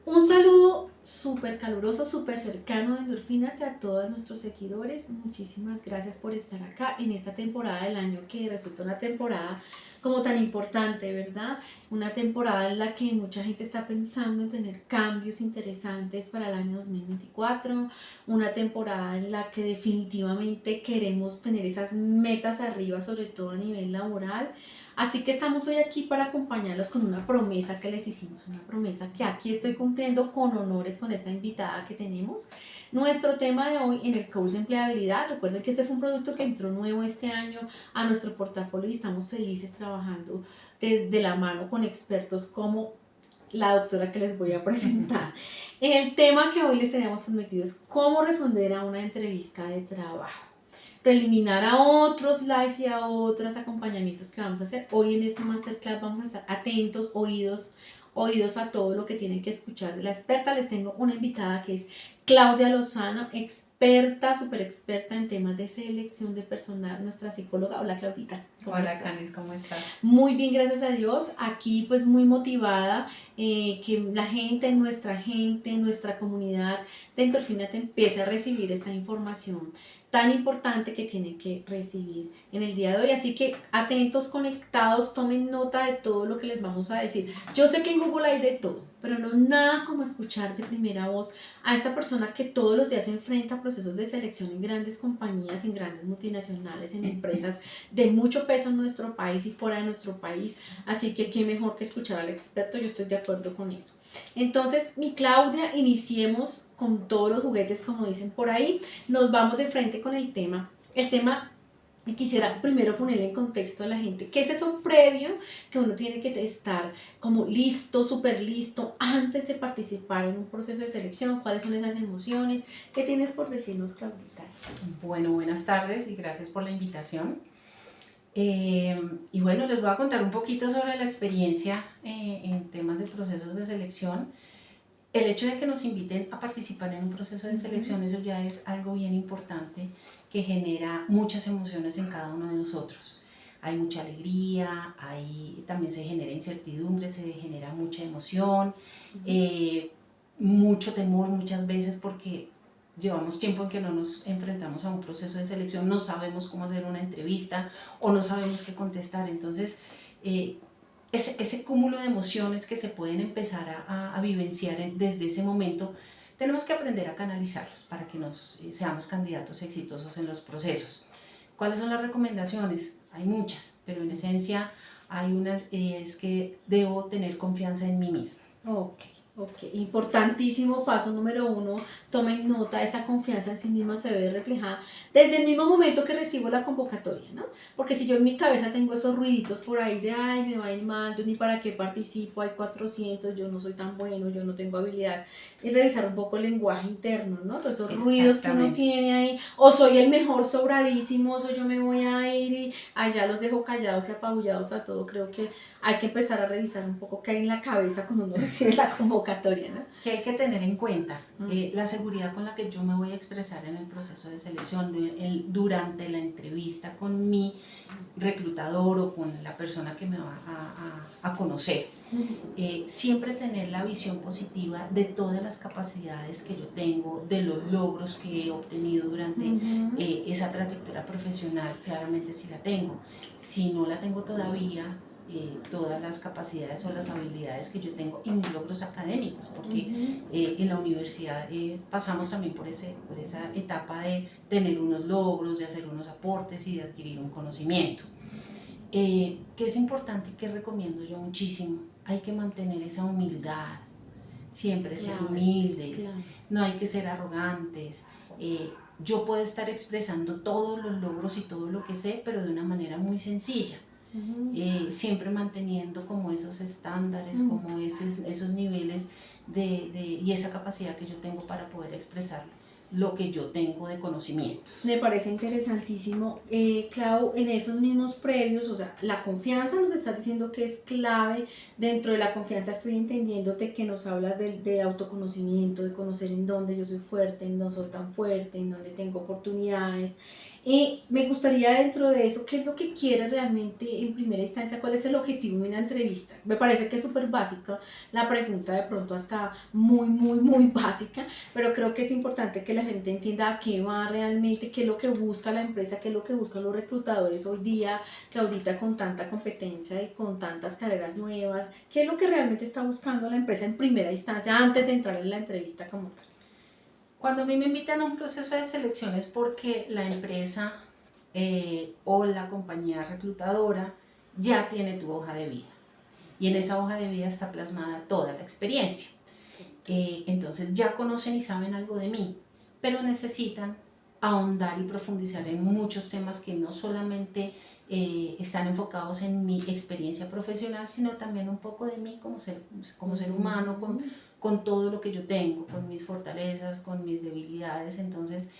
Un saludo súper caluroso, súper cercano de Endorfínate a todos nuestros seguidores. Muchísimas gracias por estar acá en esta temporada del año que resulta una temporada como tan importante, ¿verdad? Una temporada en la que mucha gente está pensando en tener cambios interesantes para el año 2024. Una temporada en la que definitivamente queremos tener esas metas arriba, sobre todo a nivel laboral. Así que estamos hoy aquí para acompañarlos con una promesa que les hicimos, una promesa que aquí estoy cumpliendo con honores con esta invitada que tenemos. Nuestro tema de hoy en el coach de empleabilidad, recuerden que este fue un producto que entró nuevo este año a nuestro portafolio y estamos felices trabajando desde la mano con expertos como la doctora que les voy a presentar. El tema que hoy les tenemos prometido es cómo responder a una entrevista de trabajo, preliminar a otros live y a otros acompañamientos que vamos a hacer. Hoy en este masterclass vamos a estar atentos, oídos a todo lo que tienen que escuchar de la experta. Les tengo una invitada que es Claudia Lozano, experta, súper experta en temas de selección de personal, nuestra psicóloga. Hola Claudita. Hola Canis, ¿cómo estás? Muy bien, gracias a Dios. Aquí pues muy motivada, que la gente, nuestra comunidad de Endorfínate empiece a recibir esta información tan importante que tienen que recibir en el día de hoy. Así que atentos, conectados, tomen nota de todo lo que les vamos a decir. Yo sé que en Google hay de todo, pero no nada como escuchar de primera voz a esta persona que todos los días se enfrenta a procesos de selección en grandes compañías, en grandes multinacionales, en empresas de mucho peso en nuestro país y fuera de nuestro país. Así que qué mejor que escuchar al experto, yo estoy de acuerdo con eso. Entonces, mi Claudia, iniciemos con todos los juguetes, como dicen por ahí. Nos vamos de frente con el tema. El tema, quisiera primero ponerle en contexto a la gente qué es eso previo que uno tiene que estar como listo, súper listo antes de participar en un proceso de selección. ¿Cuáles son esas emociones? ¿Qué tienes por decirnos, Claudita? Bueno, buenas tardes y gracias por la invitación. Y bueno, les voy a contar un poquito sobre la experiencia en temas de procesos de selección. El hecho de que nos inviten a participar en un proceso de selección, eso ya es algo bien importante que genera muchas emociones en cada uno de nosotros. Hay mucha alegría, también se genera incertidumbre, se genera mucha emoción, mucho temor muchas veces porque llevamos tiempo en que no nos enfrentamos a un proceso de selección, no sabemos cómo hacer una entrevista o no sabemos qué contestar. Entonces, ese cúmulo de emociones que se pueden empezar a vivenciar desde ese momento, tenemos que aprender a canalizarlos para que seamos candidatos exitosos en los procesos. ¿Cuáles son las recomendaciones? Hay muchas, pero en esencia hay unas, es que debo tener confianza en mí mismo. Ok, importantísimo paso número 1, tomen nota, esa confianza en sí misma se ve reflejada desde el mismo momento que recibo la convocatoria, ¿no? Porque si yo en mi cabeza tengo esos ruiditos por ahí de, ay, me va a ir mal, yo ni para qué participo, hay 400, yo no soy tan bueno, yo no tengo habilidades, y revisar un poco el lenguaje interno, ¿no? Todos esos ruidos que uno tiene ahí, o soy el mejor sobradísimo, o yo me voy a ir y allá los dejo callados y apabullados a todo. Creo que hay que empezar a revisar un poco qué hay en la cabeza cuando uno recibe la convocatoria, ¿no? Que hay que tener en cuenta la seguridad con la que yo me voy a expresar en el proceso de selección, durante la entrevista con mi reclutador o con la persona que me va a conocer. Siempre tener la visión positiva de todas las capacidades que yo tengo, de los logros que he obtenido durante esa trayectoria profesional. Claramente sí la tengo. Si no la tengo todavía, todas las capacidades o las habilidades que yo tengo y mis logros académicos, porque en la universidad pasamos también por esa etapa de tener unos logros, de hacer unos aportes y de adquirir un conocimiento. Que es importante y que recomiendo yo muchísimo, hay que mantener esa humildad, siempre ser humildes, no hay que ser arrogantes. Yo puedo estar expresando todos los logros y todo lo que sé, pero de una manera muy sencilla. Siempre manteniendo como esos estándares, como esos niveles y esa capacidad que yo tengo para poder expresar lo que yo tengo de conocimientos. Me parece interesantísimo, Clau, en esos mismos previos, o sea, la confianza nos estás diciendo que es clave. Dentro de la confianza estoy entendiéndote que nos hablas de autoconocimiento, de conocer en dónde yo soy fuerte, en dónde soy tan fuerte, en dónde tengo oportunidades, Me gustaría dentro de eso, ¿qué es lo que quiere realmente en primera instancia? ¿Cuál es el objetivo de una entrevista? Me parece que es súper básica la pregunta, de pronto hasta muy básica, pero creo que es importante que la gente entienda a qué va realmente, qué es lo que busca la empresa, qué es lo que buscan los reclutadores hoy día, Claudita, con tanta competencia y con tantas carreras nuevas, qué es lo que realmente está buscando la empresa en primera instancia antes de entrar en la entrevista como tal. Cuando a mí me invitan a un proceso de selección es porque la empresa o la compañía reclutadora ya tiene tu hoja de vida y en esa hoja de vida está plasmada toda la experiencia. Entonces ya conocen y saben algo de mí, pero necesitan ahondar y profundizar en muchos temas que no solamente están enfocados en mi experiencia profesional, sino también un poco de mí como ser humano, con todo lo que yo tengo, con mis fortalezas, con mis debilidades. Entonces,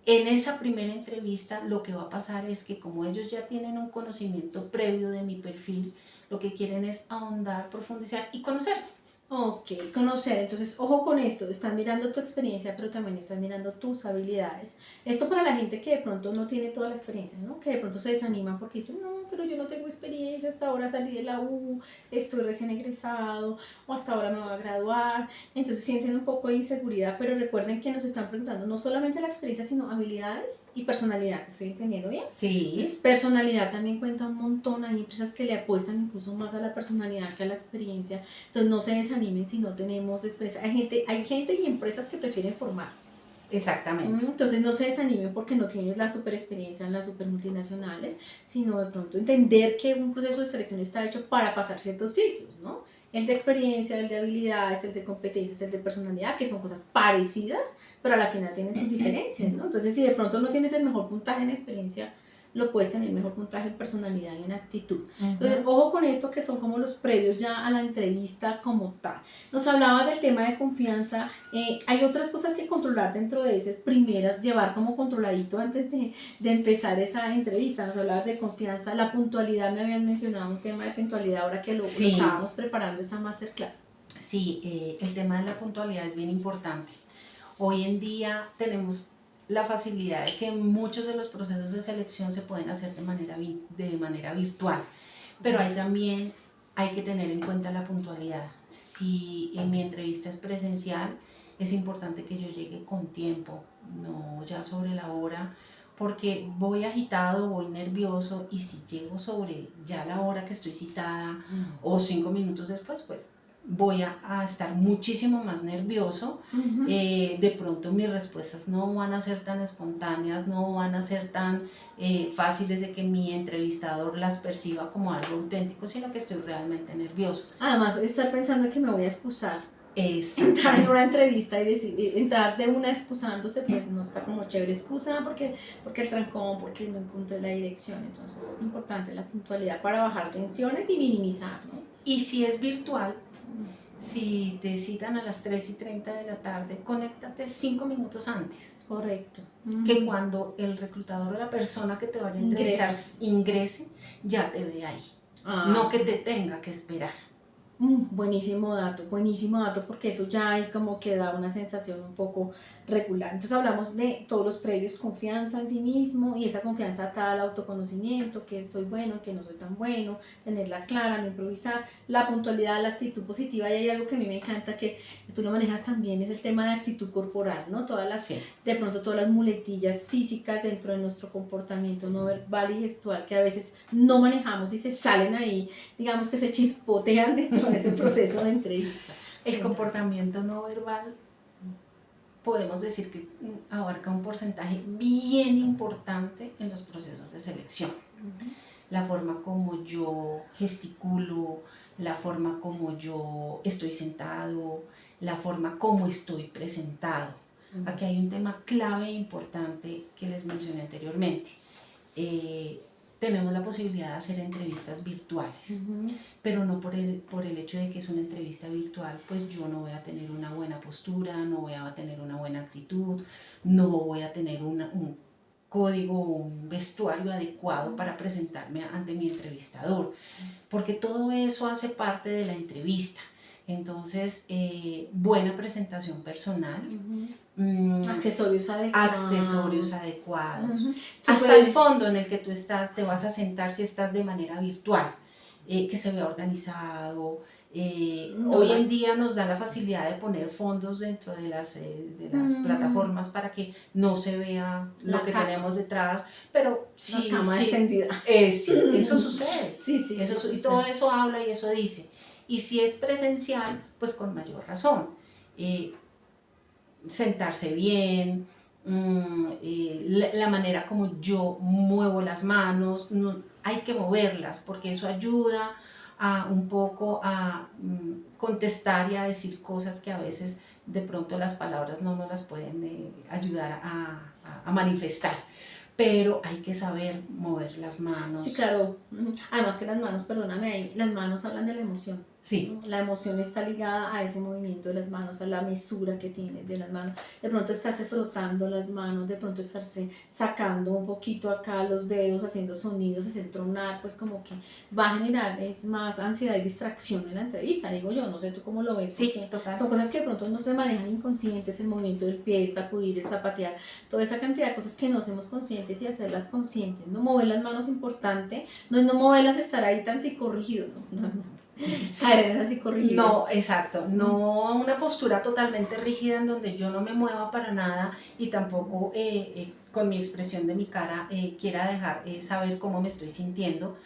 en esa primera entrevista lo que va a pasar es que como ellos ya tienen un conocimiento previo de mi perfil, lo que quieren es ahondar, profundizar y conocerme. Ok, conocer, entonces ojo con esto, están mirando tu experiencia, pero también están mirando tus habilidades. Esto para la gente que de pronto no tiene toda la experiencia, ¿no? Que de pronto se desaniman porque dicen, no, pero yo no tengo experiencia, hasta ahora salí de la U, estoy recién egresado, o hasta ahora me voy a graduar, entonces sienten un poco de inseguridad, pero recuerden que nos están preguntando no solamente la experiencia, sino habilidades y personalidad, ¿te estoy entendiendo bien? Sí. Entonces, personalidad también cuenta un montón, hay empresas que le apuestan incluso más a la personalidad que a la experiencia, entonces no se desanimen si no tenemos experiencia. Hay gente y empresas que prefieren formar. Exactamente. Entonces no se desanimen porque no tienes la super experiencia en las super multinacionales, sino de pronto entender que un proceso de selección está hecho para pasar ciertos filtros, ¿no? El de experiencia, el de habilidades, el de competencias, el de personalidad, que son cosas parecidas, pero a la final tienen sus diferencias, ¿no? Entonces si de pronto no tienes el mejor puntaje en experiencia, lo puedes tener mejor puntaje en personalidad y en actitud. Entonces, ojo con esto que son como los previos ya a la entrevista como tal. Nos hablaba del tema de confianza, hay otras cosas que controlar dentro de esas primeras, llevar como controladito antes de empezar esa entrevista. Nos hablabas de confianza, la puntualidad, me habían mencionado un tema de puntualidad ahora que lo estábamos preparando esta masterclass. Sí, el tema de la puntualidad es bien importante. Hoy en día tenemos la facilidad de que muchos de los procesos de selección se pueden hacer de manera virtual, pero hay que tener en cuenta la puntualidad. Si en mi entrevista es presencial, es importante que yo llegue con tiempo, no ya sobre la hora, porque voy agitado, voy nervioso y si llego sobre ya la hora que estoy citada o 5 minutos después, pues voy a estar muchísimo más nervioso. De pronto mis respuestas no van a ser tan espontáneas, no van a ser tan fáciles de que mi entrevistador las perciba como algo auténtico, sino que estoy realmente nervioso. Además, estar pensando que me voy a excusar. Entrar en una entrevista y decir, entrar de una excusándose, pues no está como chévere. Excusa porque el trancón, porque no encontré la dirección. Entonces es importante la puntualidad para bajar tensiones y minimizar, ¿no? Y si es virtual, si te citan a las 3:30 de la tarde, conéctate 5 minutos antes. Correcto. Que cuando el reclutador o la persona que te vaya a entrevistar ingrese, ya te ve ahí. No que te tenga que esperar. Buenísimo dato, porque eso ya hay como que da una sensación un poco regular. Entonces hablamos de todos los previos, confianza en sí mismo y esa confianza atada al autoconocimiento, que soy bueno, que no soy tan bueno, tenerla clara, no improvisar, la puntualidad, la actitud positiva. Y hay algo que a mí me encanta que tú lo manejas también, es el tema de actitud corporal, ¿no? De pronto todas las muletillas físicas dentro de nuestro comportamiento no verbal y gestual que a veces no manejamos y se salen ahí, digamos que se chispotean dentro de ese proceso de entrevista. El comportamiento no verbal podemos decir que abarca un porcentaje bien importante en los procesos de selección. La forma como yo gesticulo, la forma como yo estoy sentado, la forma como estoy presentado. Aquí hay un tema clave e importante que les mencioné anteriormente. Tenemos la posibilidad de hacer entrevistas virtuales, pero no por el hecho de que es una entrevista virtual, pues yo no voy a tener una buena postura, no voy a tener una buena actitud, no voy a tener un código o un vestuario adecuado para presentarme ante mi entrevistador, porque todo eso hace parte de la entrevista. Entonces, buena presentación personal, Accesorios adecuados. accesorios adecuados. Hasta Súper. el fondo en el que tú estás, te vas a sentar si estás de manera virtual, que se vea organizado. No, Hoy en día nos da la facilidad de poner fondos dentro de las plataformas para que no se vea La lo que casa. tenemos detrás, pero La sí, cama sí, extendida. sí, eso sucede. Sí, sí, Eso, sí, y sí, todo sí. eso habla y eso dice. Y si es presencial, pues con mayor razón. Sentarse bien, la manera como yo muevo las manos, hay que moverlas porque eso ayuda a un poco a contestar y a decir cosas que a veces de pronto las palabras no nos las pueden ayudar a manifestar. Pero hay que saber mover las manos. Sí, claro. Además que las manos, perdóname ahí, las manos hablan de la emoción. Sí. La emoción está ligada a ese movimiento de las manos, a la mesura que tiene de las manos. De pronto estarse frotando las manos, de pronto estarse sacando un poquito acá los dedos, haciendo sonidos, haciendo tronar, pues como que va a generar es más ansiedad y distracción en la entrevista, digo yo, no sé tú cómo lo ves. Sí, total. Son cosas que de pronto no se manejan inconscientes, el movimiento del pie, el sacudir, el zapatear, toda esa cantidad de cosas que no hacemos conscientes y hacerlas conscientes, ¿no? Mover las manos importante, no es no moverlas, estar ahí tan psicorrígidos, no. Caer en esas psicorrígidas. No, exacto, no una postura totalmente rígida en donde yo no me mueva para nada y tampoco con mi expresión de mi cara quiera dejar saber cómo me estoy sintiendo,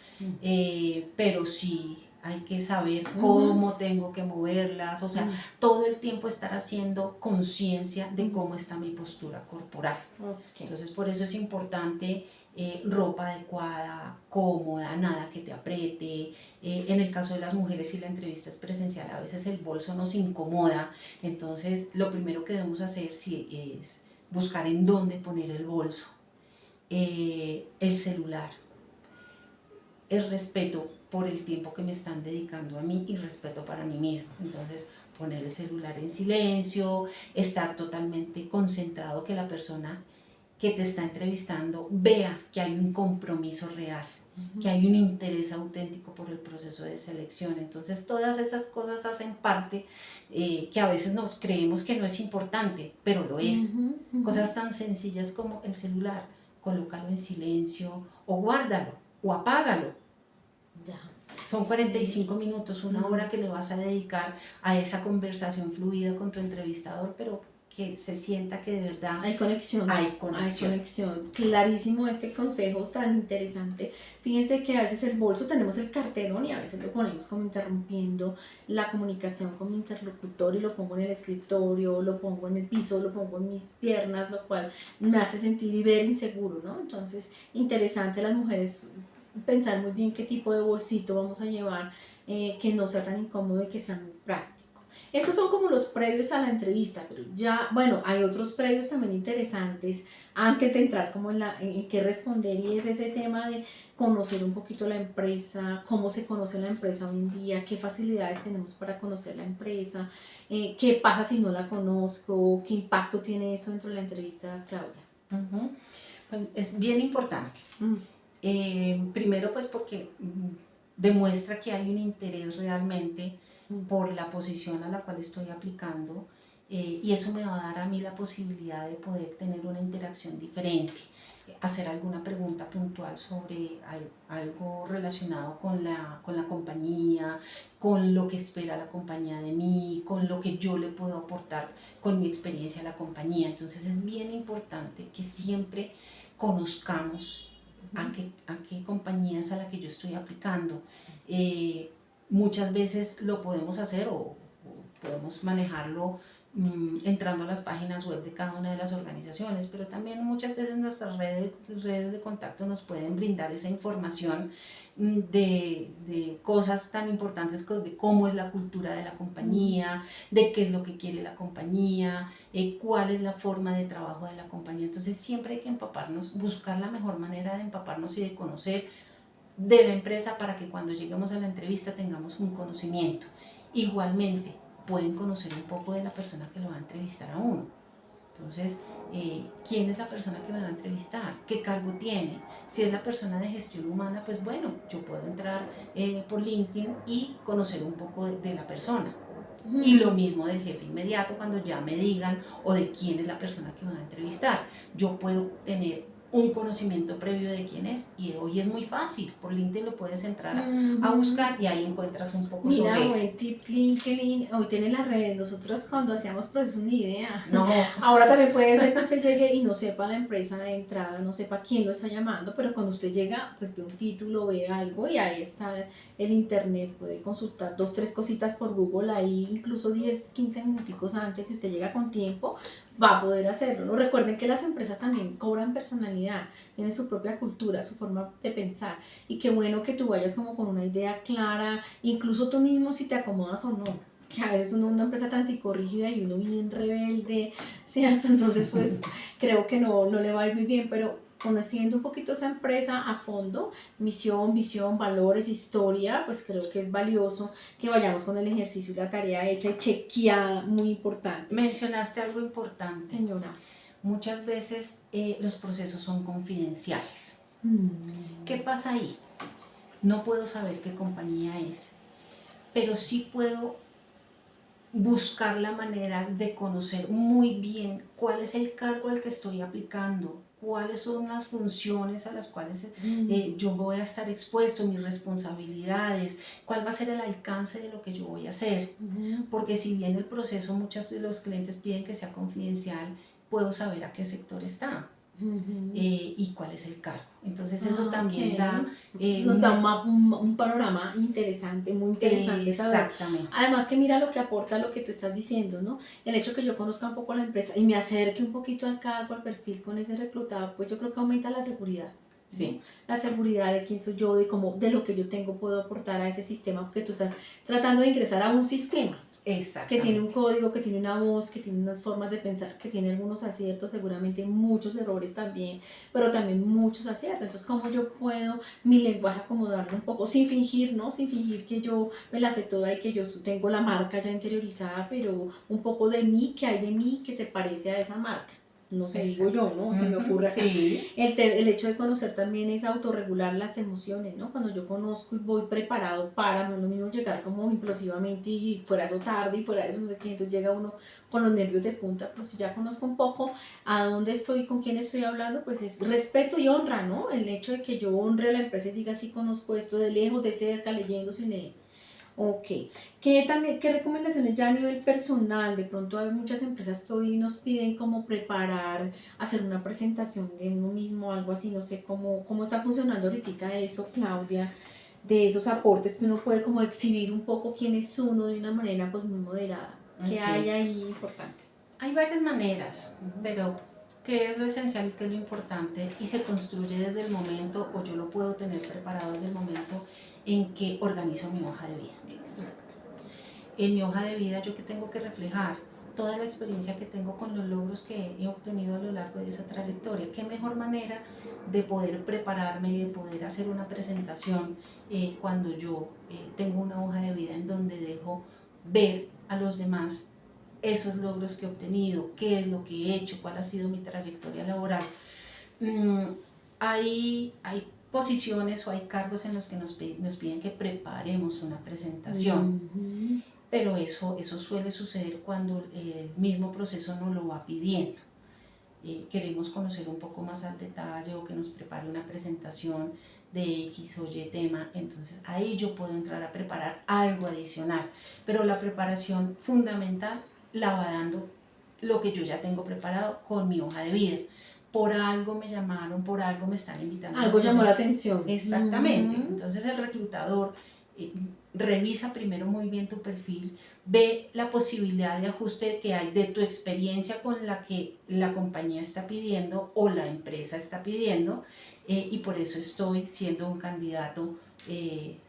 pero sí hay que saber cómo tengo que moverlas, o sea, todo el tiempo estar haciendo conciencia de cómo está mi postura corporal. Entonces, por eso es importante ropa adecuada, cómoda, nada que te apriete. En el caso de las mujeres, si la entrevista es presencial, a veces el bolso nos incomoda. Entonces, lo primero que debemos hacer es buscar en dónde poner el bolso, el celular, el respeto por el tiempo que me están dedicando a mí y respeto para mí mismo. Entonces, poner el celular en silencio, estar totalmente concentrado, que la persona que te está entrevistando vea que hay un compromiso real, que hay un interés auténtico por el proceso de selección. Entonces todas esas cosas hacen parte que a veces nos creemos que no es importante, pero lo es. Cosas tan sencillas como el celular, colócalo en silencio o guárdalo o apágalo. Ya. Son 45 minutos, una hora que le vas a dedicar a esa conversación fluida con tu entrevistador, pero que se sienta que de verdad hay conexión. Hay conexión. Clarísimo este consejo tan interesante. Fíjense que a veces el bolso tenemos el carterón y a veces lo ponemos como interrumpiendo la comunicación con mi interlocutor y lo pongo en el escritorio, lo pongo en el piso, lo pongo en mis piernas, lo cual me hace sentir y ver inseguro, ¿no? Entonces, interesante las mujeres pensar muy bien qué tipo de bolsito vamos a llevar, que no sea tan incómodo y que sea muy práctico. Estos son como los previos a la entrevista, pero ya, bueno, hay otros previos también interesantes antes de entrar como en qué responder, y es ese tema de conocer un poquito la empresa, cómo se conoce la empresa hoy en día, qué facilidades tenemos para conocer la empresa, qué pasa si no la conozco, qué impacto tiene eso dentro de la entrevista, Claudia. Pues es bien importante. Primero pues porque demuestra que hay un interés realmente por la posición a la cual estoy aplicando, y eso me va a dar a mí la posibilidad de poder tener una interacción diferente, hacer alguna pregunta puntual sobre algo relacionado con la compañía, con lo que espera la compañía de mí, con lo que yo le puedo aportar con mi experiencia a la compañía. Entonces es bien importante que siempre conozcamos a qué compañía es a la que yo estoy aplicando. Muchas veces lo podemos hacer o podemos manejarlo entrando a las páginas web de cada una de las organizaciones, pero también muchas veces nuestras redes de contacto nos pueden brindar esa información de cosas tan importantes de cómo es la cultura de la compañía, de qué es lo que quiere la compañía, cuál es la forma de trabajo de la compañía. Entonces siempre hay que empaparnos, buscar la mejor manera de empaparnos y de conocer de la empresa para que cuando lleguemos a la entrevista tengamos un conocimiento. Igualmente, pueden conocer un poco de la persona que lo va a entrevistar a uno. Entonces, ¿quién es la persona que me va a entrevistar? ¿Qué cargo tiene? Si es la persona de gestión humana, pues bueno, yo puedo entrar por LinkedIn y conocer un poco de la persona. Y lo mismo del jefe inmediato cuando ya me digan o de quién es la persona que me va a entrevistar. Yo puedo tener un conocimiento previo de quién es y hoy es muy fácil. Por LinkedIn lo puedes entrar a buscar y ahí encuentras un poco Mira, sobre él. buen tip, LinkedIn, hoy tienen las redes, nosotros cuando hacíamos procesos ni idea. No, Ahora también puede ser que usted llegue y no sepa la empresa de entrada, no sepa quién lo está llamando, pero cuando usted llega, pues ve un título, ve algo y ahí está el internet, puede consultar dos, tres cositas por Google, ahí incluso 10, 15 minuticos antes, si usted llega con tiempo, va a poder hacerlo, ¿no? Recuerden que las empresas también cobran personalidad, tienen su propia cultura, su forma de pensar, y qué bueno que tú vayas como con una idea clara, incluso tú mismo si te acomodas o no, que a veces uno una empresa tan psicorrígida y uno bien rebelde, ¿cierto? Entonces pues creo que no le va a ir muy bien, pero conociendo un poquito esa empresa a fondo, misión, visión, valores, historia, pues creo que es valioso que vayamos con el ejercicio y la tarea hecha y chequeada, muy importante. Mencionaste algo importante. Señora. Muchas veces los procesos son confidenciales. ¿Qué pasa ahí? No puedo saber qué compañía es, pero sí puedo buscar la manera de conocer muy bien cuál es el cargo al que estoy aplicando, cuáles son las funciones a las cuales yo voy a estar expuesto, mis responsabilidades, cuál va a ser el alcance de lo que yo voy a hacer. Porque si bien el proceso, muchos de los clientes piden que sea confidencial, puedo saber a qué sector está. Y cuál es el cargo. Entonces eso también da... nos da un panorama interesante, muy interesante saber. Exactamente. Además que mira lo que aporta lo que tú estás diciendo, ¿no? El hecho que yo conozca un poco la empresa y me acerque un poquito al cargo, al perfil con ese reclutado, pues yo creo que aumenta la seguridad. ¿No? Sí. La seguridad de quién soy yo, de lo que yo tengo puedo aportar a ese sistema, porque tú estás tratando de ingresar a un sistema que tiene un código, que tiene una voz, que tiene unas formas de pensar, que tiene algunos aciertos, seguramente muchos errores también, pero también muchos aciertos. Entonces, ¿cómo yo puedo mi lenguaje acomodarlo un poco sin fingir, ¿no? Sin fingir que yo me la sé toda y que yo tengo la marca ya interiorizada, pero un poco de mí, que hay de mí que se parece a esa marca. No sé, digo yo, ¿no? Se me ocurre acá. Sí. El hecho de conocer también es autorregular las emociones, ¿no? Cuando yo conozco y voy preparado para, no es lo mismo llegar como implosivamente y fuera eso tarde y fuera eso no sé qué, entonces llega uno con los nervios de punta, pero si ya conozco un poco a dónde estoy, con quién estoy hablando, pues es respeto y honra, ¿no? El hecho de que yo honre a la empresa y diga, sí conozco esto de lejos, de cerca, leyendo, sin leer. Ok. ¿Qué recomendaciones ya a nivel personal? De pronto hay muchas empresas que hoy nos piden como preparar, hacer una presentación de uno mismo, algo así, no sé cómo está funcionando ahorita eso, Claudia, de esos aportes que uno puede como exhibir un poco quién es uno de una manera pues muy moderada. ¿Qué hay ahí importante? Hay varias maneras, pero ¿qué es lo esencial y qué es lo importante? Y se construye desde el momento, o yo lo puedo tener preparado desde el momento en que organizo mi hoja de vida. Exacto. En mi hoja de vida, ¿yo qué tengo que reflejar? Toda la experiencia que tengo con los logros que he obtenido a lo largo de esa trayectoria. ¿Qué mejor manera de poder prepararme y de poder hacer una presentación cuando yo tengo una hoja de vida en donde dejo ver a los demás esos logros que he obtenido, qué es lo que he hecho, cuál ha sido mi trayectoria laboral? Hay posiciones o hay cargos en los que nos piden que preparemos una presentación, pero eso suele suceder cuando el mismo proceso nos lo va pidiendo. Queremos conocer un poco más al detalle o que nos prepare una presentación de X o Y tema, entonces ahí yo puedo entrar a preparar algo adicional, pero la preparación fundamental la va dando lo que yo ya tengo preparado con mi hoja de vida. Por algo me llamaron, por algo me están invitando. Algo llamó la atención. Exactamente. Entonces el reclutador revisa primero muy bien tu perfil, ve la posibilidad de ajuste que hay de tu experiencia con la que la compañía está pidiendo o la empresa está pidiendo, y por eso estoy siendo un candidato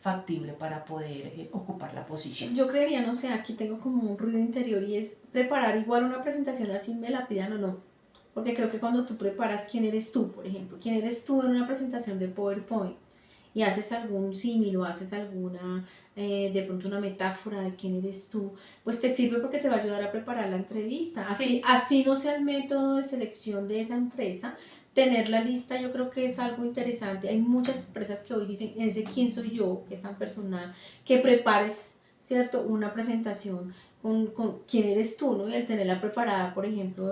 factible para poder ocupar la posición. Yo creería, no sé, aquí tengo como un ruido interior y es preparar igual una presentación así me la pidan o no. Porque creo que cuando tú preparas quién eres tú, por ejemplo, quién eres tú en una presentación de PowerPoint y haces algún símil o haces alguna, de pronto una metáfora de quién eres tú, pues te sirve porque te va a ayudar a preparar la entrevista. Así no sea el método de selección de esa empresa, tener la lista yo creo que es algo interesante. Hay muchas empresas que hoy dicen, ese quién soy yo, que es tan personal, que prepares, ¿cierto? Una presentación con quién eres tú, ¿no? Y el tenerla preparada, por ejemplo,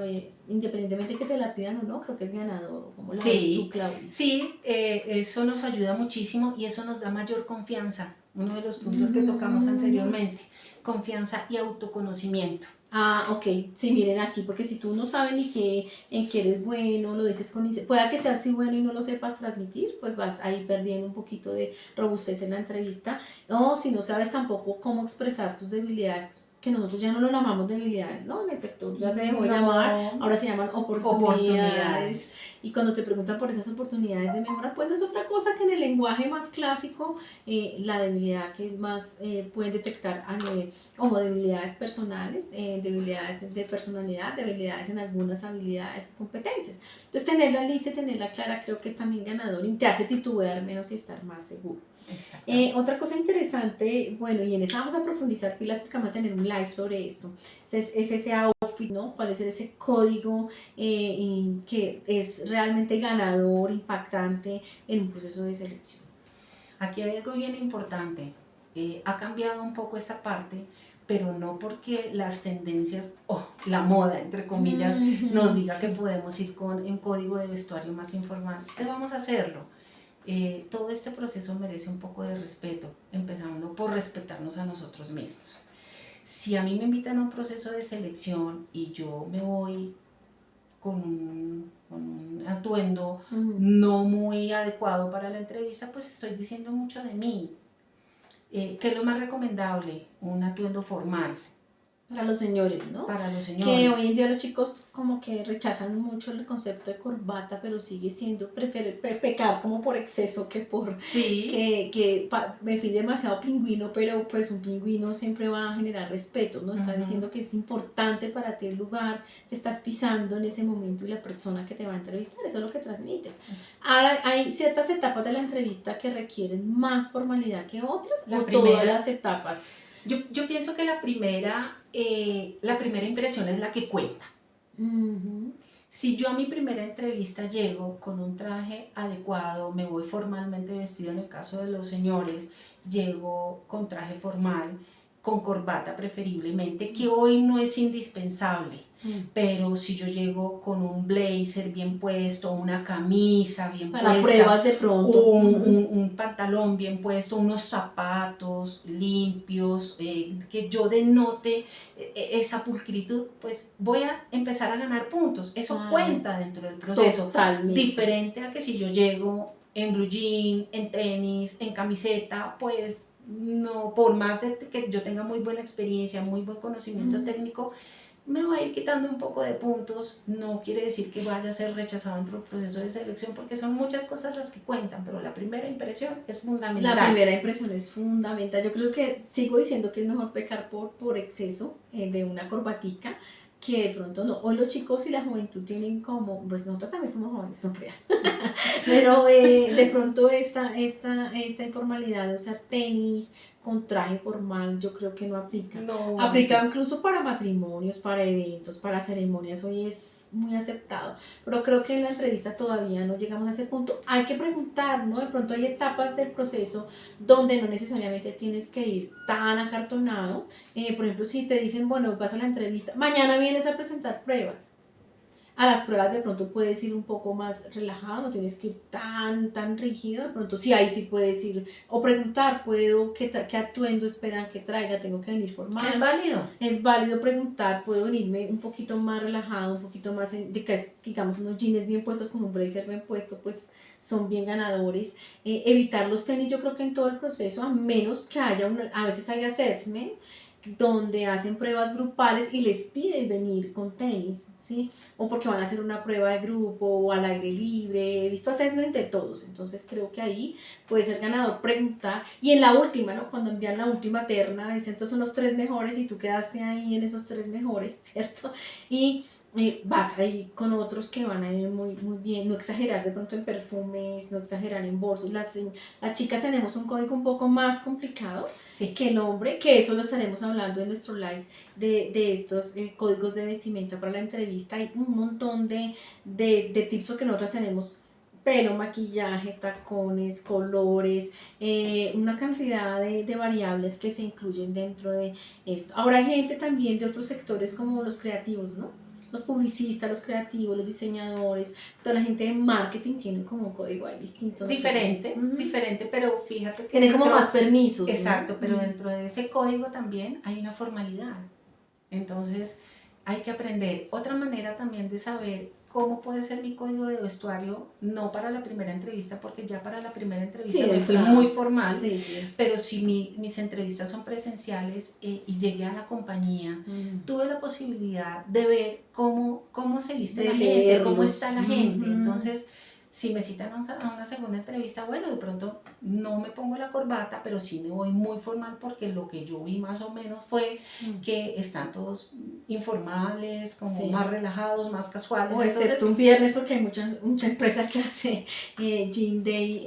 independientemente que te la pidan o no, creo que es ganador. ¿Cómo la ves tú, Sí, Claudia? sí, eso nos ayuda muchísimo y eso nos da mayor confianza. Uno de los puntos que tocamos Mm. anteriormente, confianza y autoconocimiento. Ah, ok. Sí, miren aquí, porque si tú no sabes ni qué, en qué eres bueno, lo dices pueda que seas así bueno y no lo sepas transmitir, pues vas ahí perdiendo un poquito de robustez en la entrevista. O si no sabes tampoco cómo expresar tus debilidades, que nosotros ya no lo llamamos debilidades, ¿no? En el sector ya se dejó de llamar, No, ahora se llaman oportunidades. oportunidades. Y cuando te preguntan por esas oportunidades de mejora, pues no es otra cosa que en el lenguaje más clásico, la debilidad que más pueden detectar a nivel como debilidades personales, debilidades de personalidad, debilidades en algunas habilidades o competencias. Entonces, tenerla lista y tenerla clara creo que es también ganador y te hace titubear menos y estar más seguro. Exactamente. Otra cosa interesante, bueno, y en esa vamos a profundizar pilas porque vamos a tener un live sobre esto, es ese outfit, ¿no? ¿Cuál es ese código que es realmente ganador, impactante en un proceso de selección? Aquí hay algo bien importante. Ha cambiado un poco esta parte, pero no porque las tendencias o la moda, entre comillas, nos diga que podemos ir con un código de vestuario más informal. Vamos a hacerlo. Todo este proceso merece un poco de respeto, empezando por respetarnos a nosotros mismos. Si a mí me invitan a un proceso de selección y yo me voy con un atuendo no muy adecuado para la entrevista, pues estoy diciendo mucho de mí. ¿Qué es lo más recomendable? Un atuendo formal. Para los señores, ¿no? Para los Que señores. hoy en día los chicos como que rechazan mucho el concepto de corbata, pero sigue siendo pecar como por exceso que por Sí. me fui demasiado pingüino, pero pues un pingüino siempre va a generar respeto, ¿no? Estás diciendo que es importante para ti el lugar que estás pisando en ese momento y la persona que te va a entrevistar, eso es lo que transmites. Ahora, hay ciertas etapas de la entrevista que requieren más formalidad que otras, o todas las etapas. Yo pienso que la primera impresión es la que cuenta. Si yo a mi primera entrevista llego con un traje adecuado, me voy formalmente vestido en el caso de los señores, llego con traje formal, con corbata preferiblemente, que hoy no es indispensable, pero si yo llego con un blazer bien puesto, una camisa bien para puesta, pruebas de pronto, un pantalón bien puesto, unos zapatos limpios, que yo denote esa pulcritud, pues voy a empezar a ganar puntos. Eso cuenta dentro del proceso. Totalmente. Diferente a que si yo llego en blue jean, en tenis, en camiseta, pues no, por más de que yo tenga muy buena experiencia, muy buen conocimiento técnico, me va a ir quitando un poco de puntos. No quiere decir que vaya a ser rechazado dentro del proceso de selección, porque son muchas cosas las que cuentan, pero la primera impresión es fundamental. La primera impresión es fundamental. Yo creo que sigo diciendo que es mejor pecar por exceso de una corbatica que de pronto no. Hoy los chicos y la juventud tienen como, pues nosotros también somos jóvenes, no crean, pero de pronto esta informalidad de usar tenis con traje formal, yo creo que no aplica. No, aplica incluso para matrimonios, para eventos, para ceremonias, hoy es muy aceptado, pero creo que en la entrevista todavía no llegamos a ese punto. Hay que preguntar, ¿no? De pronto hay etapas del proceso donde no necesariamente tienes que ir tan acartonado. Por ejemplo, si te dicen, bueno, vas a la entrevista, mañana vienes a presentar pruebas. A las pruebas de pronto puedes ir un poco más relajado, no tienes que ir tan rígido, de pronto sí, ahí sí puedes ir, o preguntar, ¿qué atuendo esperan que traiga? ¿Tengo que venir formal? Es válido. Es válido preguntar, puedo venirme un poquito más relajado, un poquito más, digamos, unos jeans bien puestos con un blazer bien puesto, pues son bien ganadores. Evitar los tenis, yo creo que en todo el proceso, a menos que haya, a veces haya assessment, donde hacen pruebas grupales y les piden venir con tenis, ¿sí? O porque van a hacer una prueba de grupo o al aire libre. He visto assessment de todos, entonces creo que ahí puede ser ganador preguntar. Y en la última, ¿no? Cuando envían la última terna, dicen, estos son los 3 mejores y tú quedaste ahí en esos 3 mejores, ¿cierto? Y vas ahí con otros que van a ir muy bien, no exagerar de pronto en perfumes, no exagerar en bolsos. Las chicas tenemos un código un poco más complicado que el hombre, que eso lo estaremos hablando en nuestro live de estos códigos de vestimenta para la entrevista. Hay un montón de tips porque nosotros tenemos pelo, maquillaje, tacones, colores, una cantidad de variables que se incluyen dentro de esto. Ahora hay gente también de otros sectores como los creativos, ¿no? Los publicistas, los creativos, los diseñadores, toda la gente de marketing tiene como un código ahí distinto. Diferente, diferente, pero fíjate que tiene como más permisos. Exacto, ¿no? pero dentro de ese código también hay una formalidad. Entonces hay que aprender. Otra manera también de saber cómo puede ser mi código de vestuario, no para la primera entrevista, porque ya para la primera entrevista me fui muy formal, pero si mis entrevistas son presenciales y llegué a la compañía, tuve la posibilidad de ver cómo se viste la gente, cómo está la gente. Entonces, si me citan a una segunda entrevista, bueno, de pronto no me pongo la corbata, pero sí me voy muy formal porque lo que yo vi más o menos fue que están todos informales, como más relajados, más casuales. O excepto un viernes, porque hay mucha empresa que hace Gym Day,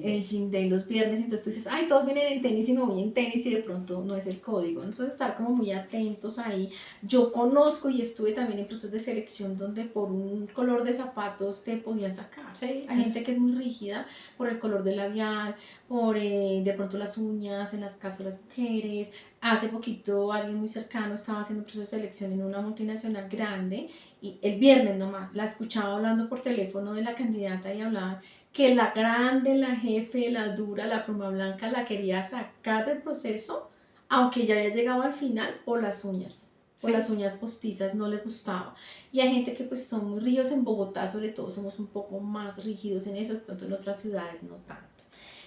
el Gym Day los viernes, entonces tú dices, ay, todos vienen en tenis y me voy en tenis y de pronto no es el código. Entonces estar como muy atentos ahí. Yo conozco y estuve también en procesos de selección donde por un color de zapatos te podían sacar. Hay gente que es muy rígida por el color del labial, por de pronto las uñas, en las casos de las mujeres. Hace poquito alguien muy cercano estaba haciendo un proceso de selección en una multinacional grande y el viernes nomás la escuchaba hablando por teléfono de la candidata y hablaba que la grande, la jefe, la dura, la pluma blanca la quería sacar del proceso, aunque ya había llegado al final por las uñas. Por las uñas postizas no le gustaba. Y hay gente que pues son muy rígidos en Bogotá, sobre todo somos un poco más rígidos en eso, de pronto en otras ciudades no tanto.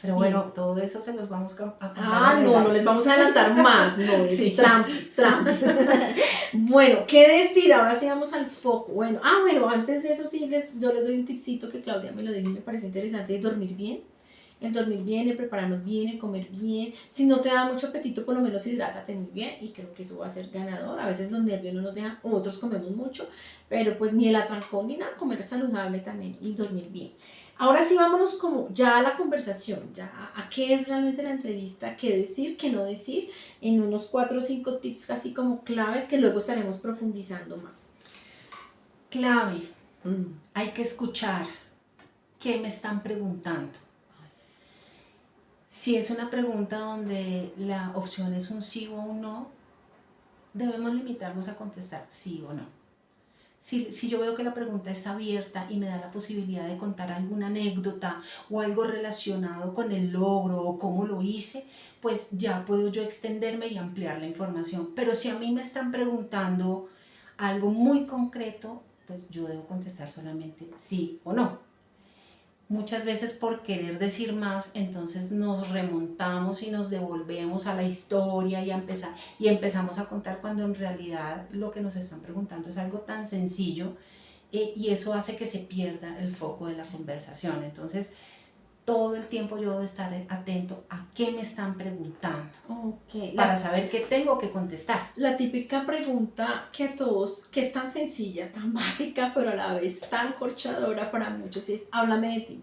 Pero bueno, todo eso se los vamos a contar. No les vamos a adelantar más, no, es trampas. Bueno, ¿qué decir? Ahora sí vamos al foco. Bueno, antes de eso sí, yo les doy un tipcito que Claudia me lo dijo y me pareció interesante, es dormir bien. El dormir bien, el prepararnos bien, el comer bien. Si no te da mucho apetito, por lo menos hidrátate muy bien y creo que eso va a ser ganador. A veces los nervios no nos dejan, otros comemos mucho, pero pues ni el atrancón ni nada, comer saludable también y dormir bien. Ahora sí vámonos como ya a la conversación, ya a qué es realmente la entrevista, qué decir, qué no decir, en unos 4 o 5 tips casi como claves que luego estaremos profundizando más. Clave, hay que escuchar qué me están preguntando. Si es una pregunta donde la opción es un sí o un no, debemos limitarnos a contestar sí o no. Si yo veo que la pregunta es abierta y me da la posibilidad de contar alguna anécdota o algo relacionado con el logro o cómo lo hice, pues ya puedo yo extenderme y ampliar la información. Pero si a mí me están preguntando algo muy concreto, pues yo debo contestar solamente sí o no. Muchas veces por querer decir más, entonces nos remontamos y nos devolvemos a la historia y empezamos a contar cuando en realidad lo que nos están preguntando es algo tan sencillo y eso hace que se pierda el foco de la conversación. Entonces, todo el tiempo yo debo estar atento a qué me están preguntando para saber qué tengo que contestar. La típica pregunta que a todos, que es tan sencilla, tan básica, pero a la vez tan corchadora para muchos, es háblame de ti.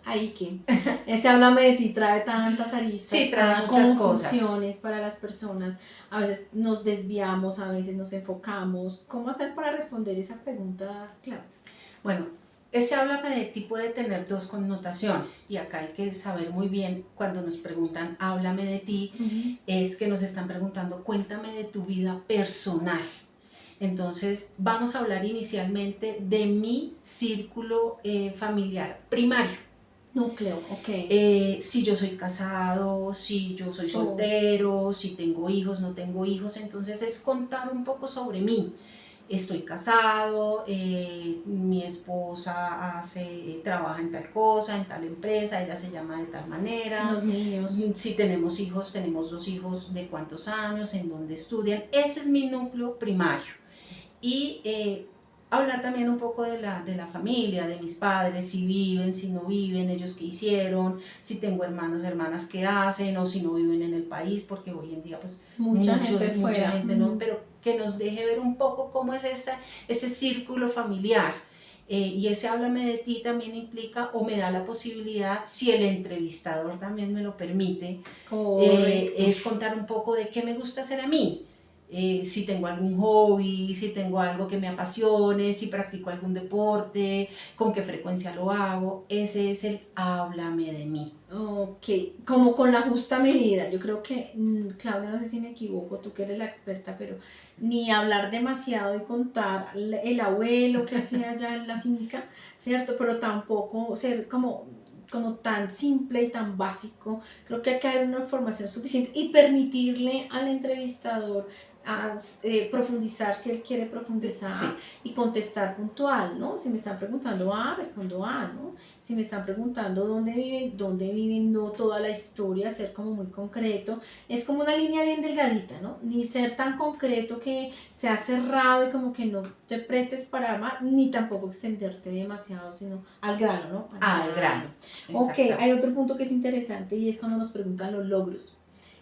Ahí que ese háblame de ti trae tantas aristas, trae muchas confusiones para las personas. A veces nos desviamos, a veces nos enfocamos. ¿Cómo hacer para responder esa pregunta, Claro? Bueno, ese háblame de ti puede tener dos connotaciones y acá hay que saber muy bien cuando nos preguntan háblame de ti, es que nos están preguntando cuéntame de tu vida personal. Entonces vamos a hablar inicialmente de mi círculo familiar primario. Núcleo, si yo soy casado, si yo soy soltero, si tengo hijos, no tengo hijos, entonces es contar un poco sobre mí. Estoy casado, mi esposa trabaja en tal cosa, en tal empresa, ella se llama de tal manera. Los niños. Si tenemos hijos, tenemos 2 hijos de cuántos años, en dónde estudian. Ese es mi núcleo primario. Y hablar también un poco de la familia, de mis padres, si viven, si no viven, ellos qué hicieron, si tengo hermanos, hermanas que hacen, o si no viven en el país, porque hoy en día pues mucha gente no, pero que nos deje ver un poco cómo es ese círculo familiar. Y ese háblame de ti también implica o me da la posibilidad, si el entrevistador también me lo permite, es contar un poco de qué me gusta hacer a mí. si tengo algún hobby, si tengo algo que me apasione, si practico algún deporte, con qué frecuencia lo hago. Ese es el háblame de mí. Ok, como con la justa medida. Yo creo que, Claudia, no sé si me equivoco, tú que eres la experta, pero ni hablar demasiado y contar el abuelo que hacía allá en la finca, ¿cierto? Pero tampoco ser como tan simple y tan básico. Creo que hay que dar una información suficiente y permitirle al entrevistador profundizar si él quiere profundizar, Sí. y contestar puntual, ¿no? Si me están preguntando A, respondo A, ¿no? Si me están preguntando dónde viven, no toda la historia, ser como muy concreto. Es como una línea bien delgadita, ¿no? Ni ser tan concreto que sea cerrado y como que no te prestes para más, ni tampoco extenderte demasiado, sino al grano, ¿no? Al grano. Ok, hay otro punto que es interesante y es cuando nos preguntan los logros.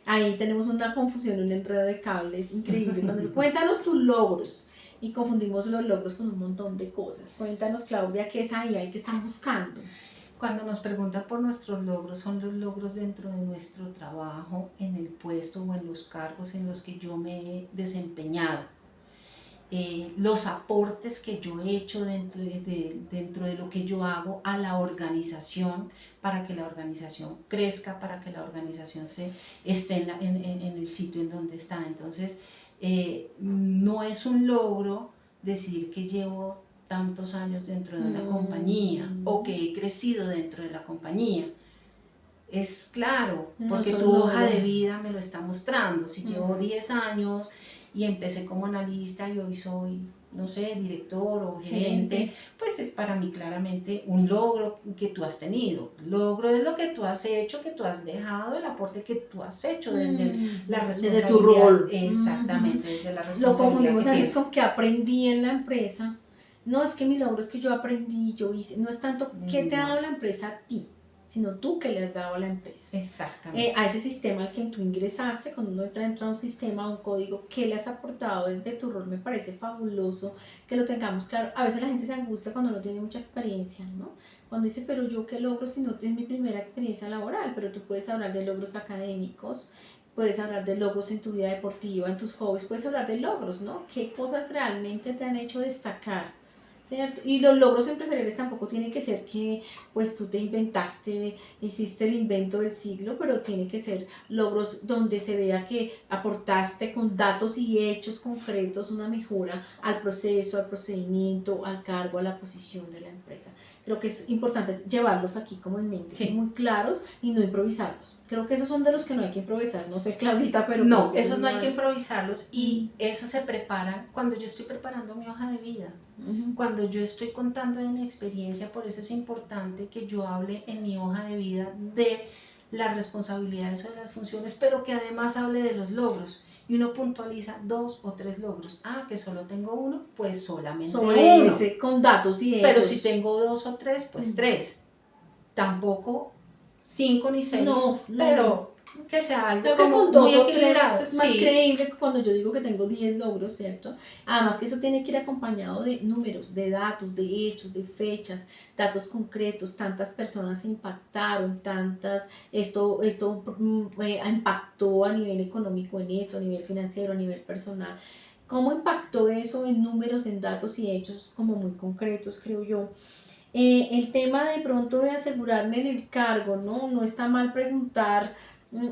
Ahí tenemos una confusión, un enredo de cables increíble. Cuéntanos tus logros. Y confundimos los logros con un montón de cosas. Cuéntanos, Claudia, ¿qué es ahí? ¿Qué están buscando? Cuando nos preguntan por nuestros logros, son los logros dentro de nuestro trabajo, en el puesto o en los cargos en los que yo me he desempeñado. Los aportes que yo he hecho dentro de lo que yo hago a la organización, para que la organización crezca, para que la organización esté en el sitio en donde está. Entonces, no es un logro decir que llevo tantos años dentro de una compañía o que he crecido dentro de la compañía. Es claro, porque tu hoja de vida me lo está mostrando. Si llevo 10 años y empecé como analista y hoy soy, no sé, director o gerente, pues es para mí claramente un logro que tú has tenido. Logro es lo que tú has hecho, que tú has dejado, el aporte que tú has hecho desde la responsabilidad. Desde tu rol. Exactamente, desde la responsabilidad. Lo confundimos a veces con que aprendí en la empresa. No, es que mi logro es que yo aprendí, yo hice. No es tanto qué te ha dado la empresa a ti, sino tú que le has dado a la empresa. Exactamente. A ese sistema al que tú ingresaste, cuando uno entra a un sistema, a un código, ¿qué le has aportado desde tu rol? Me parece fabuloso que lo tengamos claro. A veces la gente se angustia cuando no tiene mucha experiencia, ¿no? Cuando dice, pero yo qué logro si no es mi primera experiencia laboral, pero tú puedes hablar de logros académicos, puedes hablar de logros en tu vida deportiva, en tus hobbies, puedes hablar de logros, ¿no? ¿Qué cosas realmente te han hecho destacar? ¿Cierto? Y los logros empresariales tampoco tiene que ser que pues tú te inventaste, hiciste el invento del siglo, pero tiene que ser logros donde se vea que aportaste con datos y hechos concretos una mejora al proceso, al procedimiento, al cargo, a la posición de la empresa. Creo que es importante llevarlos aquí como en mente, sí, muy claros y no improvisarlos. Creo que esos son de los que no hay que improvisar, no sé, Claudita, pero... No, esos no hay que improvisarlos y eso se prepara cuando yo estoy preparando mi hoja de vida, cuando yo estoy contando de mi experiencia. Por eso es importante que yo hable en mi hoja de vida de las responsabilidades o de las funciones, pero que además hable de los logros. Y uno puntualiza 2 o 3 logros. Ah, que solo tengo uno, pues solamente sobre uno. Ese, con datos y hechos. Pero si tengo 2 o 3, pues 3. Tampoco 5 ni 6, no, pero que sea algo. Creo como que con 2 o 3 es más creíble que cuando yo digo que tengo 10 logros, ¿cierto? Además que eso tiene que ir acompañado de números, de datos, de hechos, de fechas, datos concretos, tantas personas se impactaron, esto impactó a nivel económico en esto, a nivel financiero, a nivel personal. ¿Cómo impactó eso en números, en datos y hechos como muy concretos, creo yo? El tema de pronto de asegurarme en el cargo, ¿no? No está mal preguntar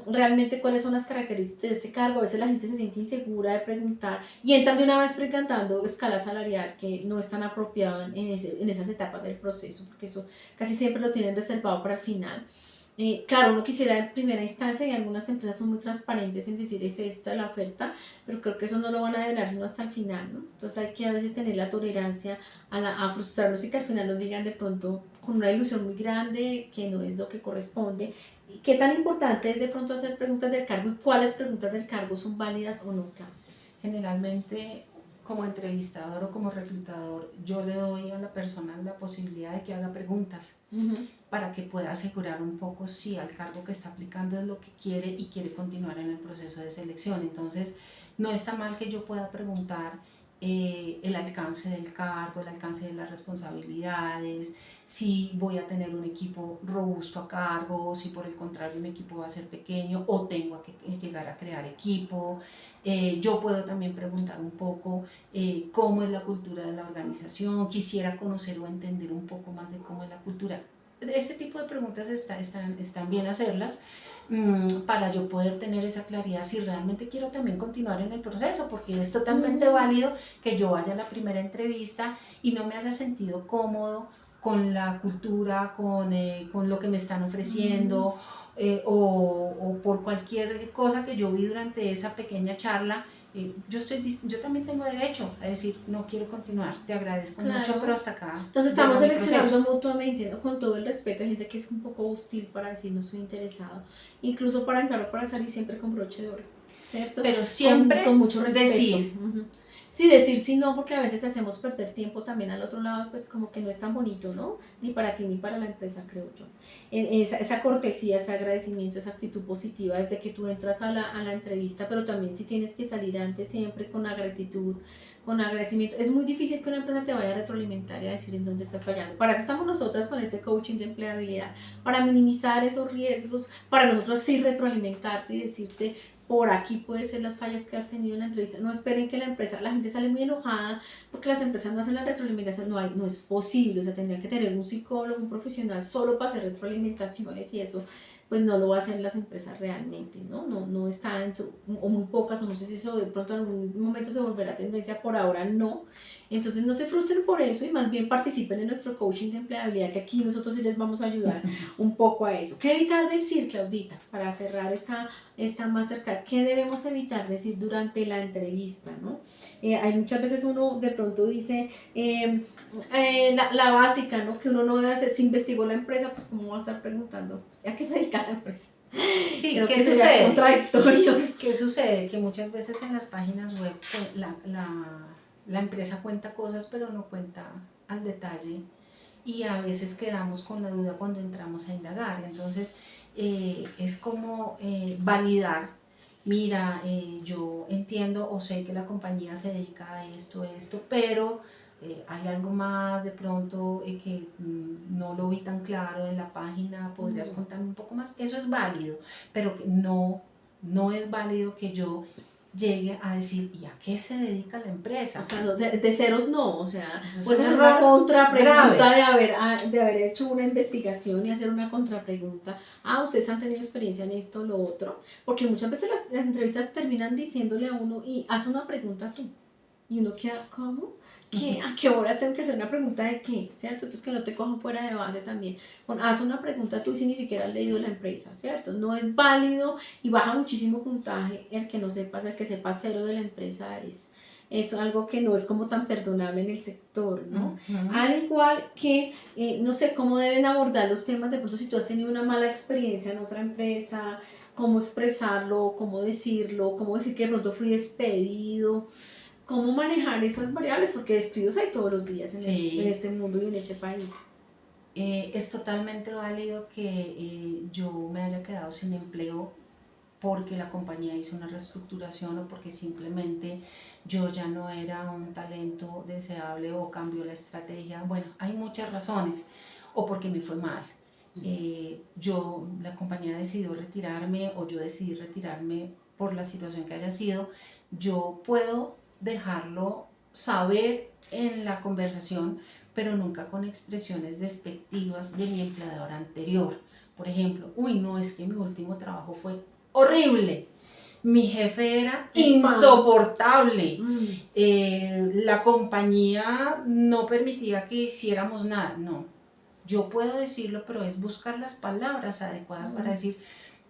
realmente cuáles son las características de ese cargo. A veces la gente se siente insegura de preguntar y entran de una vez preguntando escala salarial, que no es tan apropiado en esas etapas del proceso, porque eso casi siempre lo tienen reservado para el final. Claro, uno quisiera en primera instancia, y algunas empresas son muy transparentes en decir es esta la oferta, pero creo que eso no lo van a develar sino hasta el final, ¿no? Entonces hay que a veces tener la tolerancia a frustrarnos y que al final nos digan de pronto con una ilusión muy grande que no es lo que corresponde. ¿Qué tan importante es de pronto hacer preguntas del cargo y cuáles preguntas del cargo son válidas o no? Generalmente, como entrevistador o como reclutador, yo le doy a la persona la posibilidad de que haga preguntas para que pueda asegurar un poco si al cargo que está aplicando es lo que quiere y quiere continuar en el proceso de selección. Entonces, no está mal que yo pueda preguntar el alcance del cargo, el alcance de las responsabilidades, si voy a tener un equipo robusto a cargo, o si por el contrario mi equipo va a ser pequeño o tengo que llegar a crear equipo. Yo puedo también preguntar un poco cómo es la cultura de la organización, quisiera conocer o entender un poco más de cómo es la cultura. Ese tipo de preguntas están bien hacerlas, para yo poder tener esa claridad si realmente quiero también continuar en el proceso, porque es totalmente válido que yo vaya a la primera entrevista y no me haya sentido cómodo con la cultura, con lo que me están ofreciendo, o por cualquier cosa que yo vi durante esa pequeña charla. Yo también tengo derecho a decir, no quiero continuar, te agradezco mucho, pero hasta acá. Nos estamos seleccionando mutuamente, ¿no? Con todo el respeto. Hay gente que es un poco hostil para decir no soy interesado, incluso para entrar o para salir siempre con broche de oro, ¿cierto? Pero siempre con mucho respeto. Decir. Sí, decir sí no, porque a veces hacemos perder tiempo también al otro lado, pues como que no es tan bonito, ¿no? Ni para ti ni para la empresa, creo yo. Esa cortesía, ese agradecimiento, esa actitud positiva desde que tú entras a la entrevista, pero también si tienes que salir antes siempre con la gratitud, con agradecimiento. Es muy difícil que una empresa te vaya a retroalimentar y a decir en dónde estás fallando. Para eso estamos nosotras con este coaching de empleabilidad, para minimizar esos riesgos, para nosotros sí retroalimentarte y decirte por aquí puede ser las fallas que has tenido en la entrevista. No esperen que la gente sale muy enojada porque las empresas no hacen la retroalimentación. No es posible, o sea, tendrían que tener un psicólogo, un profesional solo para hacer retroalimentaciones y eso pues no lo va a hacer las empresas realmente, ¿no? No está dentro, o muy pocas, o no sé si eso de pronto en algún momento se volverá tendencia, por ahora no. Entonces no se frustren por eso y más bien participen en nuestro coaching de empleabilidad, que aquí nosotros sí les vamos a ayudar un poco a eso. ¿Qué evitar decir, Claudita, para cerrar esta masterclass? ¿Qué debemos evitar decir durante la entrevista, ¿no? Hay muchas veces uno de pronto dice... la básica, ¿no? Que uno no debe hacer, si investigó la empresa, pues cómo va a estar preguntando a qué se dedica la empresa. Sí, creo ¿qué que sucede? Sería contradictorio. ¿Qué sucede? Que muchas veces en las páginas web la empresa cuenta cosas, pero no cuenta al detalle, y a veces quedamos con la duda cuando entramos a indagar. Entonces es como validar. Mira, yo entiendo o sé que la compañía se dedica a esto, pero hay algo más de pronto que no lo vi tan claro en la página, ¿podrías contarme un poco más? Eso es válido, pero que no es válido que yo llegue a decir, ¿y a qué se dedica la empresa? O sea, no, de ceros no, o sea, pues es una contrapregunta de haber hecho una investigación y hacer una contrapregunta. Ustedes han tenido experiencia en esto o lo otro, porque muchas veces las entrevistas terminan diciéndole a uno, y haz una pregunta tú, y uno queda, ¿cómo? ¿A qué horas tengo que hacer una pregunta de qué? ¿Cierto? Entonces que no te cojan fuera de base también. Haz una pregunta tú si ni siquiera has leído la empresa, ¿cierto? No es válido y baja muchísimo puntaje el que no sepas, el que sepa cero de la empresa es algo que no es como tan perdonable en el sector, ¿no? Al igual que, no sé, cómo deben abordar los temas, de pronto si tú has tenido una mala experiencia en otra empresa, cómo expresarlo, cómo decir que de pronto fui despedido, cómo manejar esas variables, porque despidos hay todos los días en este mundo y en este país. Es totalmente válido que yo me haya quedado sin empleo porque la compañía hizo una reestructuración o porque simplemente yo ya no era un talento deseable o cambió la estrategia. Bueno, hay muchas razones, o porque me fue mal. La compañía decidió retirarme o yo decidí retirarme por la situación que haya sido. Yo puedo dejarlo saber en la conversación, pero nunca con expresiones despectivas de mi empleador anterior. Por ejemplo, no, es que mi último trabajo fue horrible, mi jefe era insoportable, la compañía no permitía que hiciéramos nada. No, yo puedo decirlo, pero es buscar las palabras adecuadas para decir,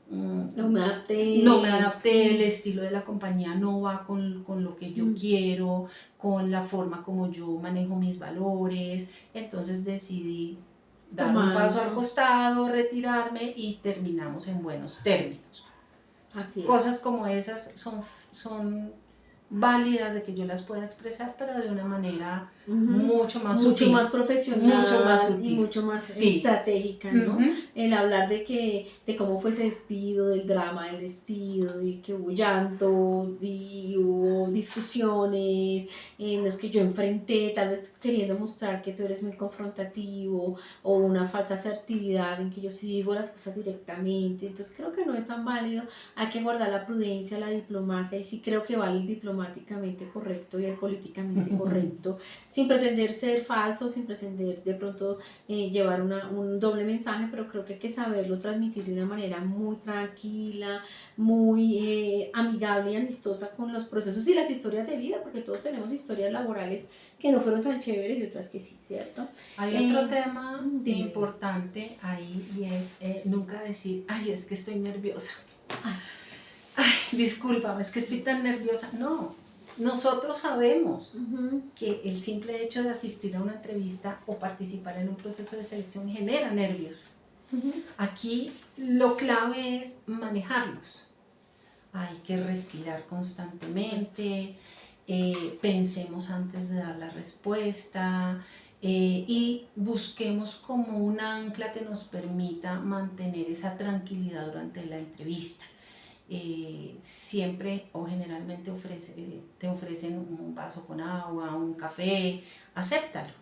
no me adapté, el estilo de la compañía no va con lo que yo quiero, con la forma como yo manejo mis valores. Entonces decidí dar un paso al costado, retirarme, y terminamos en buenos términos. Así es. Cosas como esas son válidas, de que yo las pueda expresar, pero de una manera Ujú. mucho más Mucho sutil. más profesional Mucho más y sutil. mucho más Sí. estratégica, ¿no? Ujú. El hablar de cómo fue ese despido, del drama del despido, y que hubo llanto, y hubo discusiones en los que yo enfrenté, tal vez queriendo mostrar que tú eres muy confrontativo, o una falsa asertividad en que yo sí digo las cosas directamente. Entonces creo que no es tan válido. Hay que guardar la prudencia, la diplomacia, y sí creo que vale el diplomáticamente correcto y el políticamente correcto, sin pretender ser falso, sin pretender de pronto llevar un doble mensaje, pero creo que hay que saberlo transmitir de una manera muy tranquila, muy amigable y amistosa con los procesos y las historias de vida, porque todos tenemos historias laborales que no fueron tan chéveres y otras que sí, ¿cierto? Hay otro tema dime. importante ahí, y es nunca decir, ay, es que estoy nerviosa. Ay. Ay, discúlpame, es que estoy tan nerviosa. No, nosotros sabemos que el simple hecho de asistir a una entrevista o participar en un proceso de selección genera nervios. Aquí lo clave es manejarlos. Hay que respirar constantemente, pensemos antes de dar la respuesta, y busquemos como un ancla que nos permita mantener esa tranquilidad durante la entrevista. Siempre o generalmente te ofrecen un vaso con agua, un café, acéptalo.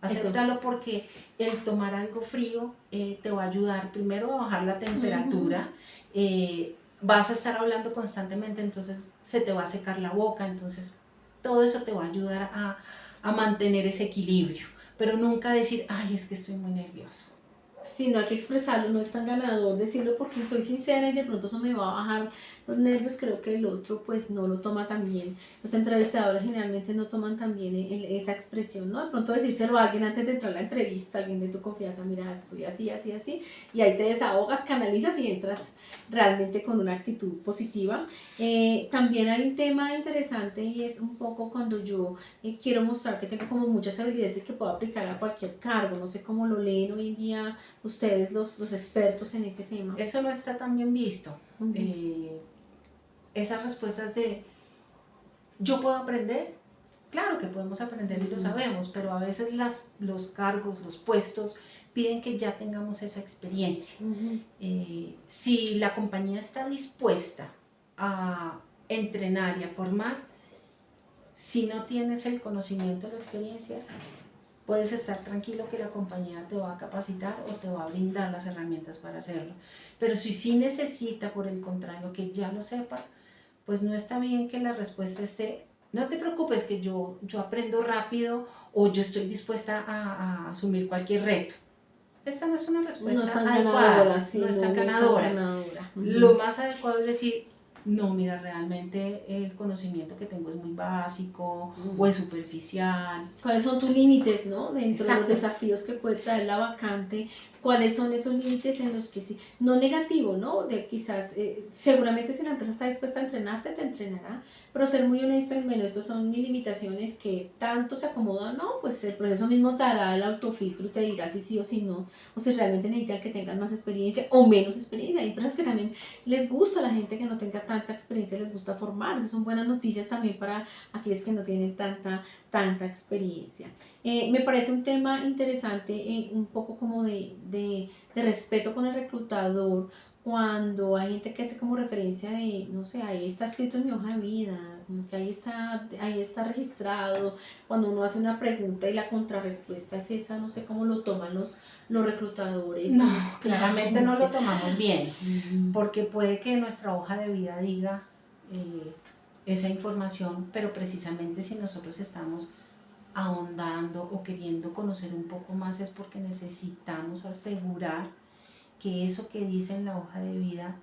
Acéptalo, porque el tomar algo frío te va a ayudar primero a bajar la temperatura. Vas a estar hablando constantemente, entonces se te va a secar la boca, entonces todo eso te va a ayudar a mantener ese equilibrio, pero nunca decir, ay, es que estoy muy nervioso. Sí, no hay que expresarlo, no es tan ganador decirlo porque soy sincera y de pronto eso me va a bajar los nervios. Creo que el otro pues no lo toma tan bien. Los entrevistadores generalmente no toman tan bien esa expresión, ¿no? De pronto decírselo a alguien antes de entrar a la entrevista, alguien de tu confianza, mira, estoy así, así, así, y ahí te desahogas, canalizas y entras realmente con una actitud positiva. También hay un tema interesante, y es un poco cuando yo quiero mostrar que tengo como muchas habilidades y que puedo aplicar a cualquier cargo. No sé cómo lo leen hoy en día ustedes, los expertos en ese tema. Eso no está tan bien visto. Esas respuestas de yo puedo aprender, claro que podemos aprender y lo sabemos, pero a veces los cargos, los puestos piden que ya tengamos esa experiencia. Si la compañía está dispuesta a entrenar y a formar, si no tienes el conocimiento, la experiencia, puedes estar tranquilo que la compañía te va a capacitar o te va a brindar las herramientas para hacerlo. Pero si sí necesita, por el contrario, que ya lo sepa, pues no está bien que la respuesta esté, no te preocupes que yo aprendo rápido, o yo estoy dispuesta a asumir cualquier reto. Esta no es una respuesta adecuada, no es tan ganadora. Lo más adecuado es decir, no, mira, realmente el conocimiento que tengo es muy básico o es superficial. ¿Cuáles son tus límites, no? Dentro de los desafíos que puede traer la vacante, ¿cuáles son esos límites en los que sí, no negativo, ¿no? De quizás, seguramente si la empresa está dispuesta a entrenarte, te entrenará, pero ser muy honesto en, bueno, estos son mis limitaciones, que tanto se acomodan, ¿no? Pues el proceso mismo te hará el autofiltro y te dirá si sí o si no, o si realmente necesitan que tengas más experiencia o menos experiencia. Hay empresas que también les gusta a la gente que no tenga tanta experiencia, les gusta formar. Esas son buenas noticias también para aquellos que no tienen tanta experiencia. Me parece un tema interesante, un poco como de respeto con el reclutador, cuando hay gente que hace como referencia de, no sé, ahí está escrito en mi hoja de vida, como que ahí está registrado. Cuando uno hace una pregunta y la contrarrespuesta es esa, no sé cómo lo toman los reclutadores. No, claramente no lo tomamos bien, porque puede que nuestra hoja de vida diga esa información, pero precisamente si nosotros estamos ahondando o queriendo conocer un poco más, es porque necesitamos asegurar que eso que dice en la hoja de vida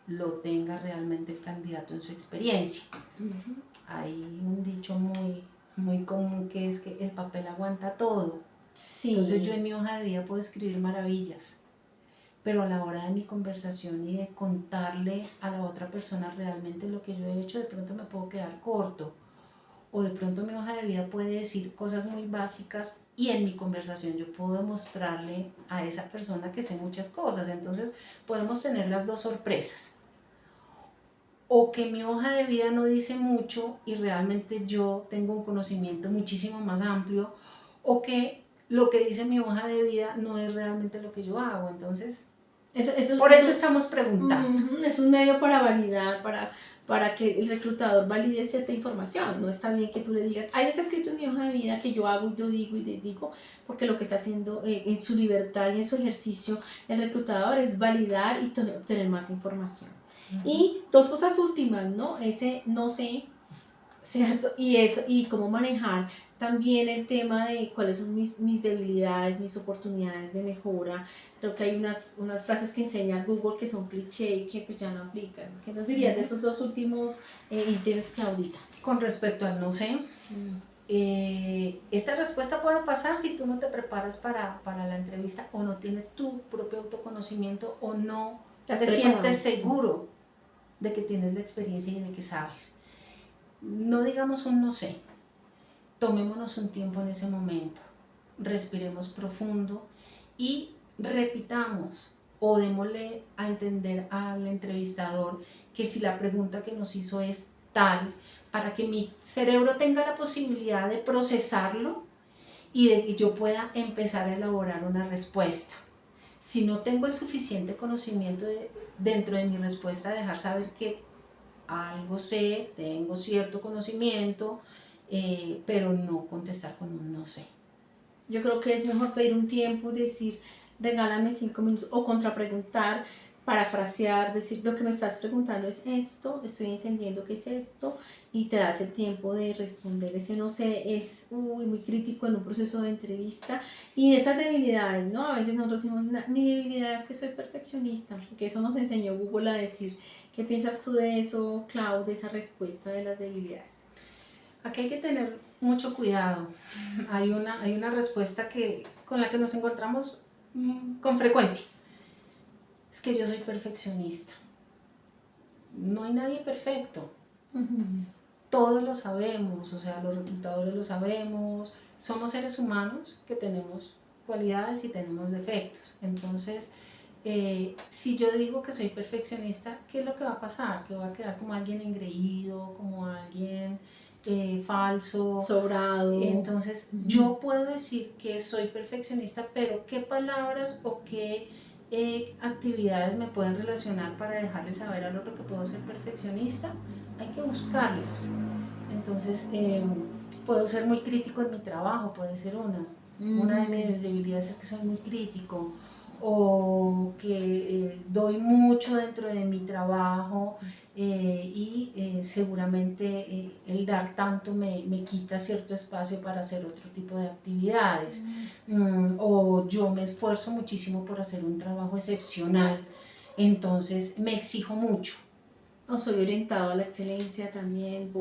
lo tenga realmente el candidato en su experiencia. Hay un dicho muy común que es que el papel aguanta todo. Sí. Entonces yo en mi hoja de vida puedo escribir maravillas, pero a la hora de mi conversación y de contarle a la otra persona realmente lo que yo he hecho, de pronto me puedo quedar corto, o de pronto mi hoja de vida puede decir cosas muy básicas y en mi conversación yo puedo demostrarle a esa persona que sé muchas cosas. Entonces podemos tener las dos sorpresas. o que mi hoja de vida no dice mucho y realmente yo tengo un conocimiento muchísimo más amplio, o que lo que dice mi hoja de vida no es realmente lo que yo hago. Entonces, por eso estamos preguntando. Es un medio para validar, para que el reclutador valide cierta información. No está bien que tú le digas, ahí está escrito en mi hoja de vida que yo hago y yo digo y digo, porque lo que está haciendo en su libertad y en su ejercicio el reclutador es validar y obtener más información. Y dos cosas últimas, ¿no? Ese no sé, ¿cierto? Y cómo manejar también el tema de cuáles son mis debilidades, mis oportunidades de mejora. Creo que hay unas frases que enseña Google que son cliché y que pues ya no aplican. ¿Qué nos dirías de esos dos últimos ítems, Claudita? Con respecto al no sé, esta respuesta puede pasar si tú no te preparas para la entrevista, o no tienes tu propio autoconocimiento, o no te sientes seguro de que tienes la experiencia y de que sabes. No digamos un no sé, tomémonos un tiempo en ese momento, respiremos profundo y repitamos o démosle a entender al entrevistador que si la pregunta que nos hizo es tal, para que mi cerebro tenga la posibilidad de procesarlo y de que yo pueda empezar a elaborar una respuesta. Si no tengo el suficiente conocimiento dentro de mi respuesta, dejar saber que algo sé, tengo cierto conocimiento, pero no contestar con un no sé. Yo creo que es mejor pedir un tiempo, decir, regálame 5 minutos, o contrapreguntar, parafrasear, decir, lo que me estás preguntando es esto, estoy entendiendo que es esto, y te das el tiempo de responder. Ese no sé es muy crítico en un proceso de entrevista. Y esas debilidades, ¿no? A veces nosotros decimos, mi debilidad es que soy perfeccionista, porque eso nos enseñó Google a decir. ¿Qué piensas tú de eso, Clau, de esa respuesta de las debilidades? Aquí hay que tener mucho cuidado. Hay una respuesta con la que nos encontramos con frecuencia. Es que yo soy perfeccionista. No hay nadie perfecto. Todos lo sabemos, o sea, los reclutadores lo sabemos. Somos seres humanos que tenemos cualidades y tenemos defectos. Entonces, si yo digo que soy perfeccionista, ¿qué es lo que va a pasar? Que voy a quedar como alguien engreído, como alguien falso, sobrado. Entonces, yo puedo decir que soy perfeccionista, pero ¿qué palabras o qué actividades me pueden relacionar para dejarle saber al otro que puedo ser perfeccionista? Hay que buscarlas. Entonces, puedo ser muy crítico en mi trabajo, puede ser una. Una de mis debilidades es que soy muy crítico, o que doy mucho dentro de mi trabajo, y seguramente el dar tanto me quita cierto espacio para hacer otro tipo de actividades. O yo me esfuerzo muchísimo por hacer un trabajo excepcional, entonces me exijo mucho. O soy orientado a la excelencia también,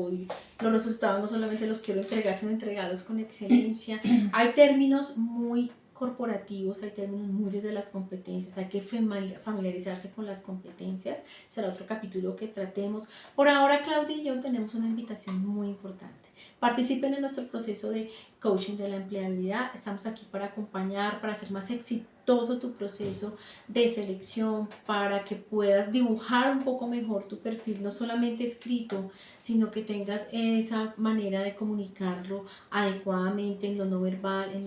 los resultados no solamente los quiero entregar, sino entregarlos con excelencia. Hay términos muy corporativos, hay términos muy desde las competencias, hay que familiarizarse con las competencias, será otro capítulo que tratemos. Por ahora, Claudia y yo tenemos una invitación muy importante. Participen en nuestro proceso de coaching de la empleabilidad, estamos aquí para acompañar, para hacer más exitoso tu proceso de selección, para que puedas dibujar un poco mejor tu perfil, no solamente escrito, sino que tengas esa manera de comunicarlo adecuadamente en lo no verbal, en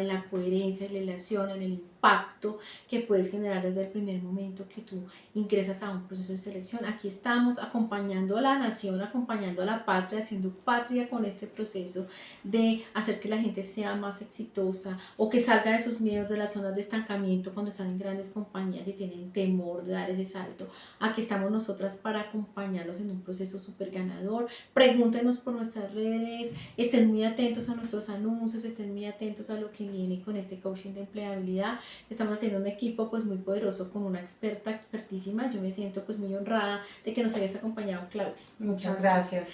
la coherencia, en la relación, en el impacto que puedes generar desde el primer momento que tú ingresas a un proceso de selección. Aquí estamos acompañando a la nación, acompañando a la patria, haciendo patria con este proceso de hacer que la gente sea más exitosa o que salga de sus miedos, de las zonas de estancamiento cuando están en grandes compañías y tienen temor de dar ese salto. Aquí estamos nosotras para acompañarlos en un proceso súper ganador. Pregúntenos por nuestras redes, estén muy atentos a nuestros anuncios, estén muy atentos a lo que viene con este coaching de empleabilidad. Estamos haciendo un equipo pues muy poderoso con una expertísima. Yo me siento pues muy honrada de que nos hayas acompañado, Claudia. Muchas gracias.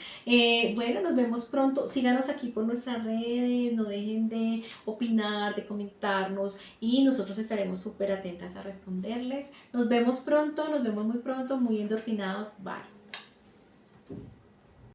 Bueno, nos vemos pronto. Síganos aquí por nuestras redes, no dejen de opinar, de comentarnos y nosotros estaremos súper atentas a responderles. Nos vemos pronto, nos vemos muy pronto, muy endorfinados. Bye.